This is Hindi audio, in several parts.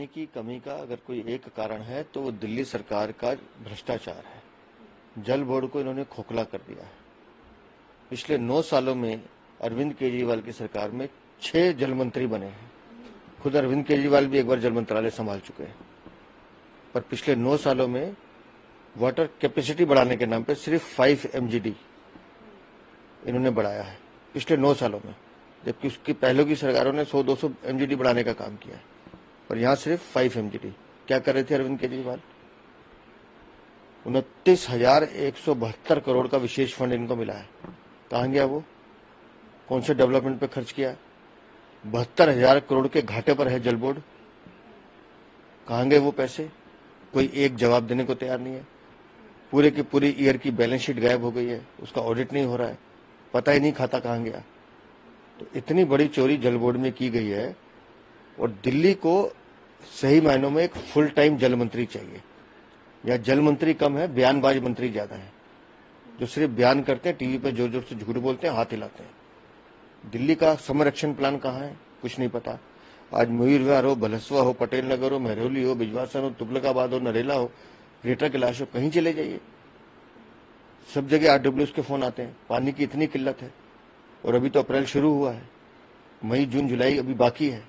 पानी की कमी का अगर कोई एक कारण है तो वो दिल्ली सरकार का भ्रष्टाचार है। जल बोर्ड को इन्होंने खोखला कर दिया है। पिछले 9 सालों में अरविंद केजरीवाल की सरकार में 6 जल मंत्री बने हैं। खुद अरविंद केजरीवाल भी एक बार जल मंत्रालय संभाल चुके हैं, पर पिछले 9 सालों में वाटर कैपेसिटी बढ़ाने के नाम पे सिर्फ 5 MGD इन्होंने बढ़ाया है पिछले 9 सालों में, जबकि उसकी पहले की सरकारों ने 100-200 MGD बढ़ाने का काम किया है, पर यहां सिर्फ 5 MGD। क्या कर रहे थे अरविंद केजरीवाल? 29,172 करोड़ का विशेष फंड इनको मिला है। कहां गया वो? कौन से डेवलपमेंट पे खर्च किया? 72,000 करोड़ के घाटे पर है जल बोर्ड। कहां गए वो पैसे? कोई एक जवाब देने को तैयार नहीं है। पूरे की पूरी ईयर की बैलेंस शीट गायब हो गई है, उसका ऑडिट नहीं हो रहा है, पता ही नहीं खाता कहां गया। तो इतनी बड़ी चोरी जल बोर्ड में की गई है, और दिल्ली को सही मायनों में एक फुल टाइम जल मंत्री चाहिए। या जल मंत्री कम है, बयानबाज मंत्री ज्यादा है, जो सिर्फ बयान करते हैं, टीवी पे जोर जोर से झूठ बोलते हैं, हाथ हिलाते हैं। दिल्ली का संरक्षण प्लान कहाँ है? कुछ नहीं पता। आज मयूरविहार हो, भलसवा हो, पटेल नगर हो, महरौली हो, बिजवासन हो, तुगलकाबाद हो, नरेला हो, ग्रेटर कैलाश हो, कहीं चले जाइए, सब जगह RWS के फोन आते हैं। पानी की इतनी किल्लत है, और अभी तो अप्रैल शुरू हुआ है, मई जून जुलाई अभी बाकी है,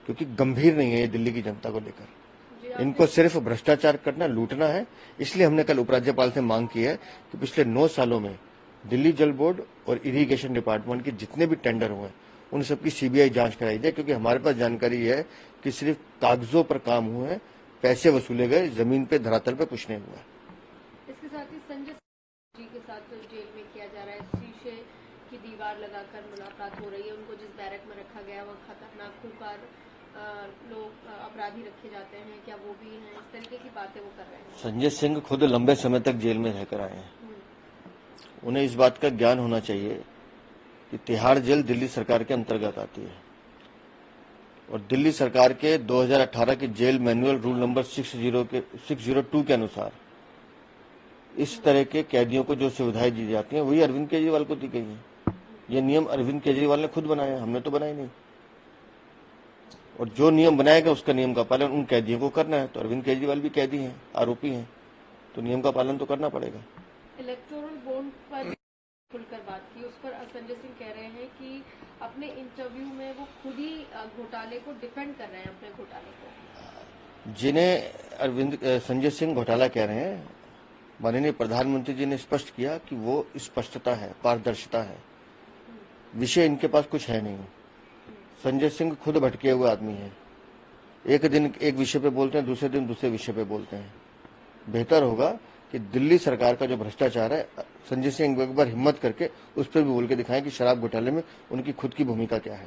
क्योंकि गंभीर नहीं है ये दिल्ली की जनता को लेकर। इनको सिर्फ भ्रष्टाचार करना, लूटना है। इसलिए हमने कल उपराज्यपाल से मांग की है कि पिछले 9 सालों में दिल्ली जल बोर्ड और इरिगेशन डिपार्टमेंट के जितने भी टेंडर हुए उन सबकी CBI जांच कराई जाए, क्योंकि हमारे पास जानकारी है कि सिर्फ कागजों पर काम हुए हैं, पैसे वसूले गए, जमीन पे धरातल पे कुछ नहीं हुआ। इसके साथ ही संजय जी के साथ जेल में किया जा रहा है, शीशे की दीवार लगाकर मुलाकात हो रही है। उनको जिस बैरक में रखा गया वो खतरनाक खूंखार लोग अपराधी रखे जाते हैं, क्या वो भी हैं? इस तरीके की बातें वो कर रहे हैं। संजय सिंह खुद लंबे समय तक जेल में रहकर आए हैं। उन्हें इस बात का ज्ञान होना चाहिए कि तिहाड़ जेल दिल्ली सरकार के अंतर्गत आती है, और दिल्ली सरकार के 2018 के जेल मैनुअल रूल नंबर 602 के अनुसार इस तरह के कैदियों को जो सुविधाएं दी जाती हैं वही अरविंद केजरीवाल को दी गई है। ये नियम अरविंद केजरीवाल ने खुद बनाया, हमने तो बनाए नहीं। और जो नियम बनाया गया उसका नियम का पालन उन कैदियों को करना है। तो अरविंद केजरीवाल भी कैदी हैं, आरोपी हैं, तो नियम का पालन तो करना पड़ेगा। इलेक्टोरल बॉन्ड पर खुलकर बात की, उस पर संजय सिंह कह रहे हैं कि अपने इंटरव्यू में वो खुद ही घोटाले को डिफेंड कर रहे हैं, अपने घोटाले को। जिन्हें संजय सिंह घोटाला कह रहे हैं, माननीय प्रधानमंत्री जी ने स्पष्ट किया कि वो स्पष्टता है, पारदर्शिता है, विषय इनके पास कुछ है नहीं। संजय सिंह खुद भटके हुए आदमी हैं, एक दिन एक विषय पे बोलते हैं, दूसरे दिन दूसरे विषय पे बोलते हैं। बेहतर होगा कि दिल्ली सरकार का जो भ्रष्टाचार है, संजय सिंह एक बार हिम्मत करके उस पर भी बोल के दिखाएं कि शराब घोटाले में उनकी खुद की भूमिका क्या है।